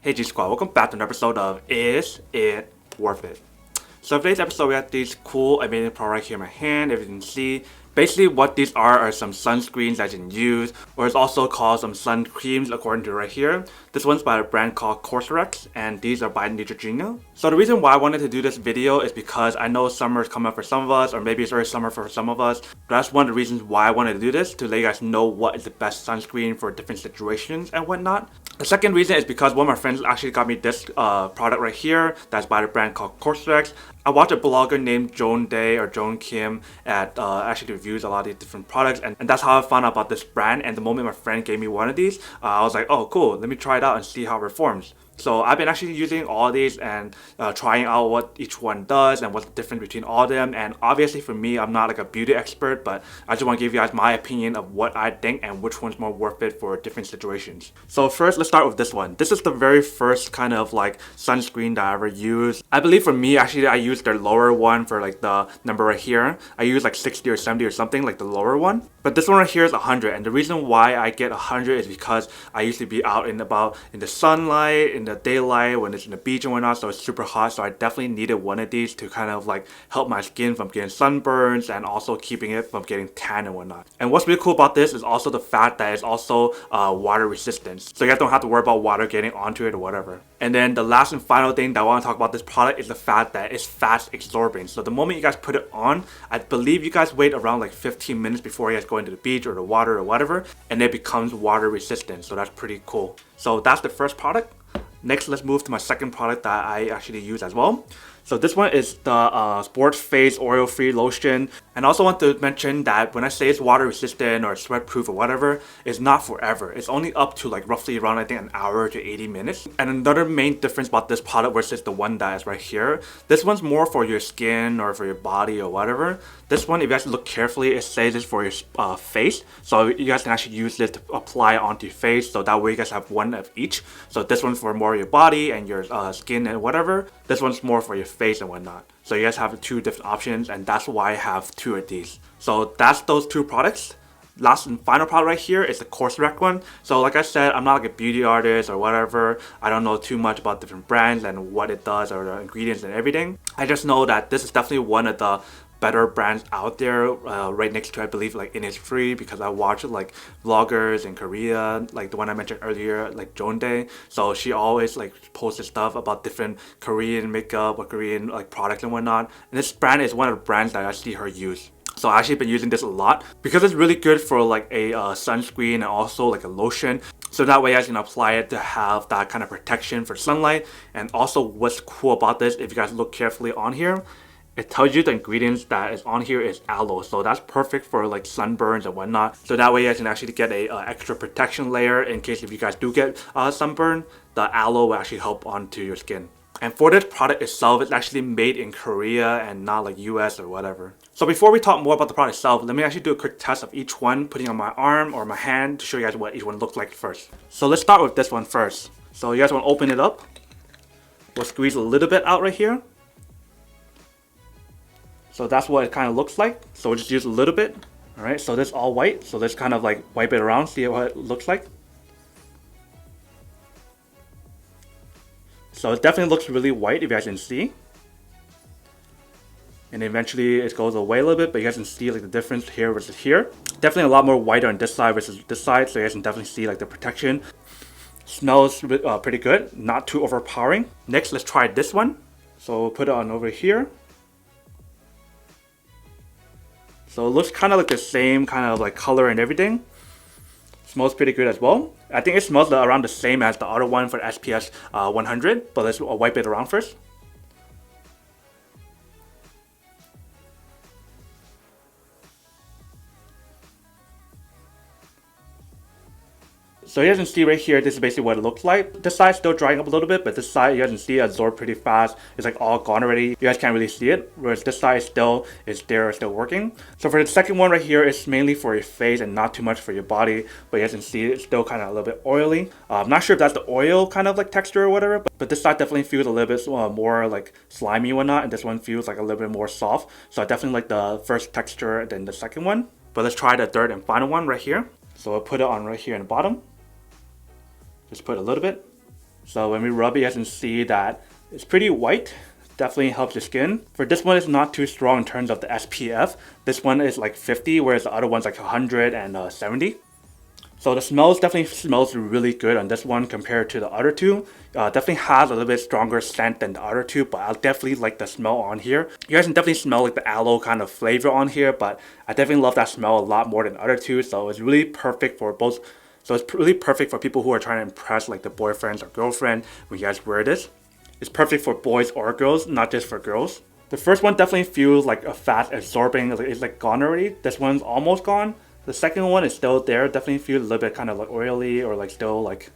Hey G Squad, welcome back to an episode of Is It Worth It? So in today's episode we have these cool amazing products here in my hand, as you can see. Basically what these are some sunscreens that you can use, or it's also called some sun creams according to right here. This one's by a brand called COSRX, and these are by Neutrogena. So the reason why I wanted to do this video is because I know summer is coming up for some of us, or maybe it's already summer for some of us. But that's one of the reasons why I wanted to do this, to let you guys know what is the best sunscreen for different situations and whatnot. The second reason is because one of my friends actually got me this product right here that's by the brand called COSRX. I watched a blogger named Joan Day or Joan Kim at actually reviews a lot of these different products, and that's how I found out about this brand. And the moment my friend gave me one of these, I was like, oh cool, let me try it out and see how it performs. So I've been actually using all these and trying out what each one does and what's the difference between all of them. And obviously for me, I'm not like a beauty expert, but I just want to give you guys my opinion of what I think and which one's more worth it for different situations. So first, let's start with this one. This is the very first kind of like sunscreen that I ever used. I believe for me, actually, I used their lower one for like the number right here. I used like 60 or 70 or something, like the lower one. But this one right here is 100. And the reason why I get 100 is because I used to be out and about in the sunlight, in the daylight, when it's in the beach and whatnot, so it's super hot. So I definitely needed one of these to kind of like help my skin from getting sunburns and also keeping it from getting tan and whatnot. And what's really cool about this is also the fact that it's also water resistant, so you guys don't have to worry about water getting onto it or whatever. And then the last and final thing that I want to talk about this product is the fact that it's fast absorbing. So the moment you guys put it on, I believe you guys wait around like 15 minutes before you guys go into the beach or the water or whatever, and it becomes water resistant. So that's pretty cool. So that's the first product. Next, let's move to my second product that I actually use as well. So this one is the Sports Face Oil-Free Lotion. And I also want to mention that when I say it's water resistant or sweat proof or whatever, it's not forever. It's only up to like roughly around I think an hour to 80 minutes. And another main difference about this product versus the one that is right here, this one's more for your skin or for your body or whatever. This one, if you guys look carefully, it says it's for your face. So you guys can actually use this to apply it onto your face. So that way you guys have one of each. So this one's for more your body and your skin and whatever. This one's more for your face and whatnot. So you guys have two different options, and that's why I have two of these. So that's those two products. Last and final product right here is the COSRX one. So like I said, I'm not like a beauty artist or whatever. I don't know too much about different brands and what it does or the ingredients and everything. I just know that this is definitely one of the better brands out there, right next to I believe like Innisfree, because I watch like vloggers in Korea, like the one I mentioned earlier, like Joan Day. So she always like posted stuff about different Korean makeup or Korean like products and whatnot. And this brand is one of the brands that I see her use. So I actually been using this a lot because it's really good for like a sunscreen and also like a lotion. So that way you guys can apply it to have that kind of protection for sunlight. And also what's cool about this, if you guys look carefully on here, it tells you the ingredients that is on here is aloe. So that's perfect for like sunburns and whatnot. So that way you guys can actually get a extra protection layer in case if you guys do get sunburn, the aloe will actually help onto your skin. And for this product itself, it's actually made in Korea and not like US or whatever. So before we talk more about the product itself, let me actually do a quick test of each one, putting on my arm or my hand to show you guys what each one looks like first. So let's start with this one first. So you guys want to open it up. We'll squeeze a little bit out right here. So that's what it kind of looks like. So we'll just use a little bit. All right, so this is all white. So let's kind of like wipe it around, see what it looks like. So it definitely looks really white, if you guys can see. And eventually it goes away a little bit, but you guys can see like the difference here versus here. Definitely a lot more whiter on this side versus this side, so you guys can definitely see like the protection. Smells pretty good, not too overpowering. Next, let's try this one. So we'll put it on over here. So it looks kind of like the same kind of like color and everything. Smells pretty good as well. I think it smells around the same as the other one for SPS 100, but let's wipe it around first. So you guys can see right here, this is basically what it looks like. This side's still drying up a little bit, but this side you guys can see it absorbed pretty fast. It's like all gone already. You guys can't really see it, whereas this side is still working. So for the second one right here, it's mainly for your face and not too much for your body, but you guys can see it's still kind of a little bit oily. I'm not sure if that's the oil kind of like texture or whatever, but this side definitely feels a little bit more like slimy and whatnot, and this one feels like a little bit more soft. So I definitely like the first texture than the second one. But let's try the third and final one right here. So I'll put it on right here in the bottom. Just put a little bit. So when we rub it, you guys can see that it's pretty white. Definitely helps the skin. For this one, it's not too strong in terms of the SPF. This one is like 50, whereas the other one's like 170. So the smells definitely smells really good on this one compared to the other two. Definitely has a little bit stronger scent than the other two, but I definitely like the smell on here. You guys can definitely smell like the aloe kind of flavor on here, but I definitely love that smell a lot more than the other two. So it's really perfect for both. So it's really perfect for people who are trying to impress like the boyfriends or girlfriend when you guys wear this. It's perfect for boys or girls, not just for girls. The first one definitely feels like a fast absorbing, it's like gone already. This one's almost gone. The second one is still there, definitely feels a little bit kind of like oily or like still like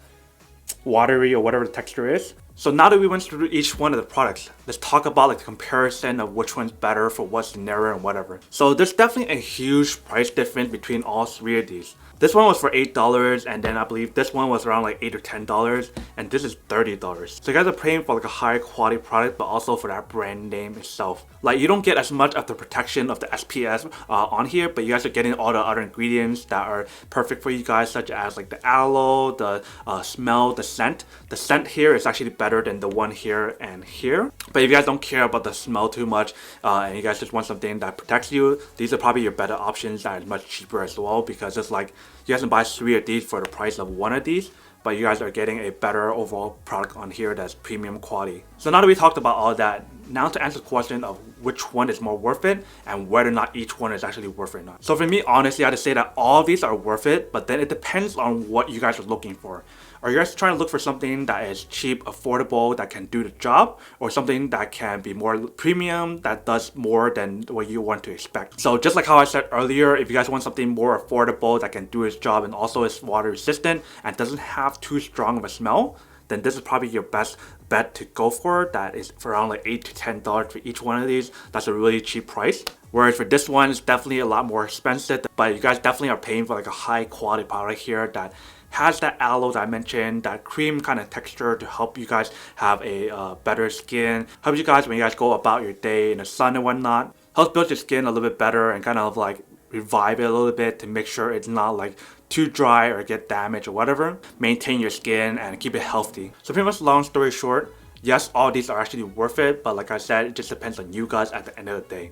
watery or whatever the texture is. So now that we went through each one of the products, let's talk about like the comparison of which one's better for what's narrower and whatever. So there's definitely a huge price difference between all three of these. This one was for $8, and then I believe this one was around like $8 or $10, and this is $30. So you guys are paying for like a higher quality product, but also for that brand name itself. Like you don't get as much of the protection of the SPF on here, but you guys are getting all the other ingredients that are perfect for you guys, such as like the aloe, the smell, the scent. The scent here is actually better than the one here and here. But if you guys don't care about the smell too much, and you guys just want something that protects you, these are probably your better options that are much cheaper as well, because it's like you guys can buy 3 of these for the price of 1 of these, but you guys are getting a better overall product on here that's premium quality. So now that we talked about all that, now to answer the question of which one is more worth it and whether or not each one is actually worth it or not. So for me, honestly, I have to say that all of these are worth it, but then it depends on what you guys are looking for. Are you guys trying to look for something that is cheap, affordable, that can do the job, or something that can be more premium, that does more than what you want to expect? So just like how I said earlier, if you guys want something more affordable that can do its job and also is water resistant and doesn't have too strong of a smell, then this is probably your best bet to go for. That is for around like $8 to $10 for each one of these. That's a really cheap price. Whereas for this one, it's definitely a lot more expensive, but you guys definitely are paying for like a high quality product here that has that aloe that I mentioned, that cream kind of texture to help you guys have a better skin. Help you guys when you guys go about your day in the sun and whatnot. Helps build your skin a little bit better and kind of like revive it a little bit to make sure it's not like too dry or get damaged or whatever. Maintain your skin and keep it healthy. So pretty much long story short, yes, all these are actually worth it, but like I said, it just depends on you guys at the end of the day.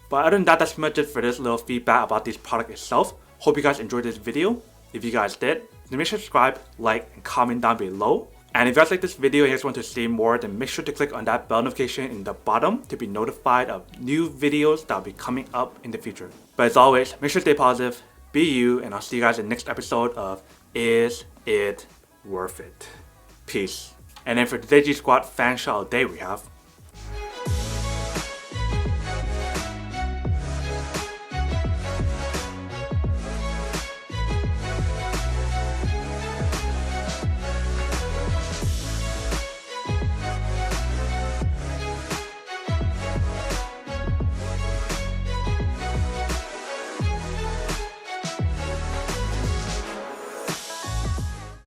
But other than that, that's pretty much it for this little feedback about this product itself. Hope you guys enjoyed this video. If you guys did, then make sure to subscribe, like, and comment down below. And if you guys like this video and you guys want to see more, then make sure to click on that bell notification in the bottom to be notified of new videos that will be coming up in the future. But as always, make sure to stay positive, be you, and I'll see you guys in the next episode of Is It Worth It? Peace. And then for today's G Squad fan shout out day we have